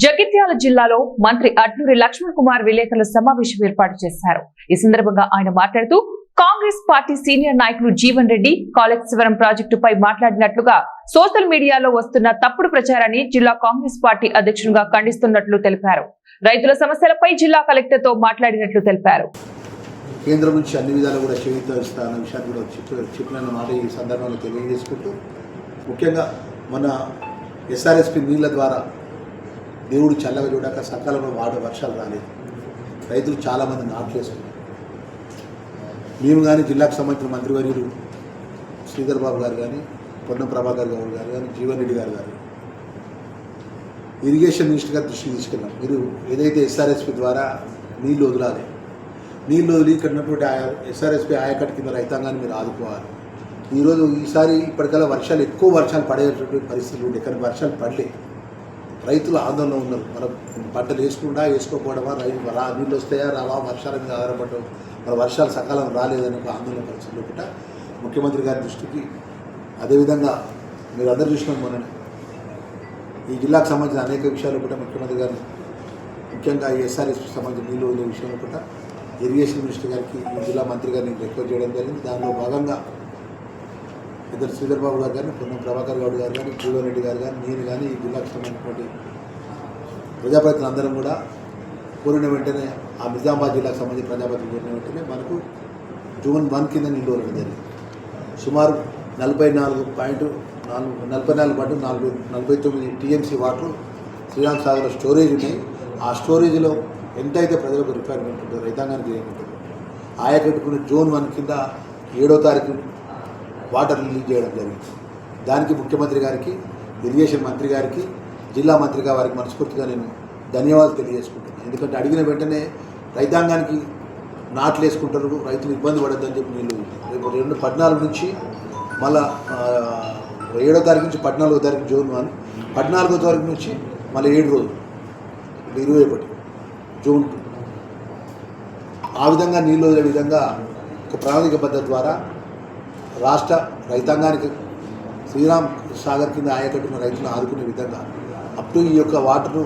జగిత్యాల జిల్లాలో మంత్రి అడ్లూరి లక్ష్మణ్ కుమార్ విలేకరుల సమావేశం ఏర్పాటు చేశారు. ఈ సందర్భంగా ఆయన మాట్లాడుతూ కాంగ్రెస్ పార్టీ సీనియర్ నాయకులు జీవన్ రెడ్డి కాళేశ్వరం ప్రాజెక్టుపై మాట్లాడినట్లుగా సోషల్ మీడియాలో వస్తున్న తప్పుడు ప్రచారాన్ని జిల్లా కాంగ్రెస్ పార్టీ అధ్యక్షునిగా ఖండిస్తున్నట్లు తెలిపారు. రైతుల సమస్యలపై జిల్లా కలెక్టర్ తో మాట్లాడినట్లు తెలిపారు. కేంద్రం నుంచి అన్ని విధాలు కూడా చేయిస్తాన విషయాన్ని కూడా చెప్పిన మాట ఈ సందర్భంలో తెలియజేసుకుంటూ ముఖ్యంగా మన ఎస్ఆర్ఎస్పి నీళ్ల ద్వారా దేవుడు చల్లగా చూడక సకాలంలో వర్షాలు రాలేదు. రైతులు చాలామంది నాట్లు వేసుకున్నారు. మేము కానీ జిల్లాకు సంబంధించిన మంత్రివర్యులు శ్రీధర్ బాబు గారు కానీ పొన్నం ప్రభాకర్ గౌడ్ గారు కానీ జీవన్ రెడ్డి గారు ఇరిగేషన్ మినిస్టర్ గారి దృష్టికి తీసుకెళ్ళాం. మీరు ఏదైతే ఎస్ఆర్ఎస్పి ద్వారా నీళ్లు వదలాలి, నీళ్లు వదిలి ఇక్కడ ఉన్నటువంటి ఎస్ఆర్ఎస్పి ఆయకట్టు కింద రైతాంగాన్ని మీరు ఆదుకోవాలి. ఈరోజు ఈసారి ఇప్పటికల్లా ఎక్కువ వర్షాలు పడేటువంటి పరిస్థితులు ఉండే, కానీ వర్షాలు పడలే. రైతులు ఆందోళన ఉన్నారు. మనం పంటలు వేసుకోకపోవడమా, నీళ్ళు వస్తాయా రావా, వర్షాల మీద ఆధారపడడం, మన వర్షాలు సకాలం రాలేదని ఒక ఆందోళన పరిస్థితులు కూడా ముఖ్యమంత్రి గారి దృష్టికి, అదేవిధంగా మీరు అందరూ చూసినాం మొన్న ఈ జిల్లాకు సంబంధించిన అనేక విషయాలు కూడా ముఖ్యమంత్రి గారు, ముఖ్యంగా ఈ ఎస్ఆర్ఎస్కి సంబంధించిన నీళ్ళు వదిలే విషయంలో కూడా ఇరిగేషన్ మినిస్టర్ గారికి ఈ జిల్లా మంత్రి గారిని రిక్వెస్ట్ చేయడం జరిగింది. దానిలో భాగంగా ఇద్దరు శ్రీధర్ బాబు గారు కానీ పొన్నం ప్రభాకర్ గౌడ్ గారు కానీ జీవన్ రెడ్డి గారు కానీ నేను కానీ ఈ జిల్లాకు సంబంధించినటువంటి ప్రజాప్రతినిధులు అందరం కూడా కోరిన వెంటనే ఆ నిజామాబాద్ జిల్లాకు సంబంధించిన ప్రజాప్రతినిధులు కోరిన వెంటనే మనకు జూన్ 1 కింద నీళ్ళు వదలడం జరిగింది. సుమారు 44.49 టీఎంసీ వాటర్ శ్రీరామ్ సాగర్లో స్టోరేజ్ ఉన్నాయి. ఆ స్టోరేజ్లో ఎంతైతే ప్రజలకు రిక్వైర్మెంట్ ఉంటుందో, రైతాంగానికి ఏముంటుందో, ఆయకట్టుకున్న జూన్ 1 కింద 7వ తారీఖు వాటర్ రిలీజ్ చేయడం జరిగింది. దానికి ముఖ్యమంత్రి గారికి, ఇరిగేషన్ మంత్రి గారికి, జిల్లా మంత్రిగా వారికి మనస్ఫూర్తిగా నేను ధన్యవాదాలు తెలియజేసుకుంటున్నాను. ఎందుకంటే అడిగిన వెంటనే రైతాంగానికి నాట్లు వేసుకుంటారు, రైతులు ఇబ్బంది పడద్దని చెప్పి నీళ్ళు రేపు 14 నుంచి మళ్ళా 7వ తారీఖు నుంచి 14వ తారీఖు జూన్ 1, 14వ తారీఖు నుంచి మళ్ళీ 7 రోజులు 21 జూన్ 2 ఆ విధంగా నీళ్ళు వదిలే విధంగా ఒక ప్రణాళిక పద్ధతి ద్వారా రాష్ట్ర రైతాంగానికి శ్రీరామ్ సాగర్ కింద ఆయకట్టున్న రైతులను ఆదుకునే విధంగా అప్ టు ఈ యొక్క వాటరు